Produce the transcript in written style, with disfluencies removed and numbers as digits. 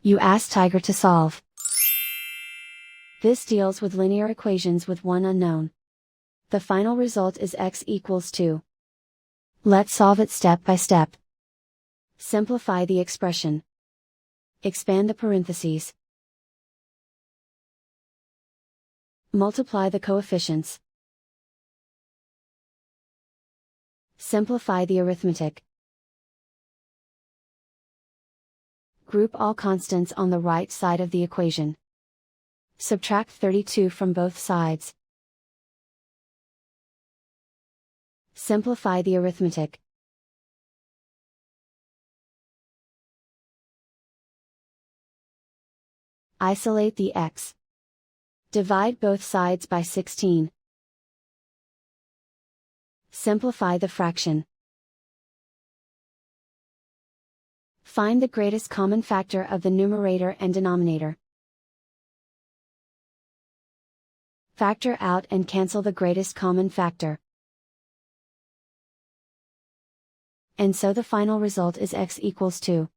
You ask Tiger to solve. This deals with linear equations with one unknown. The final result is x equals 2. Let's solve it step by step. Simplify the expression. Expand the parentheses. Multiply the coefficients. Simplify the arithmetic. Group all constants on the right side of the equation. Subtract 32 from both sides. Simplify the arithmetic. Isolate the x. Divide both sides by 16. Simplify the fraction. Find the greatest common factor of the numerator and denominator. Factor out and cancel the greatest common factor. And so the final result is x equals 2.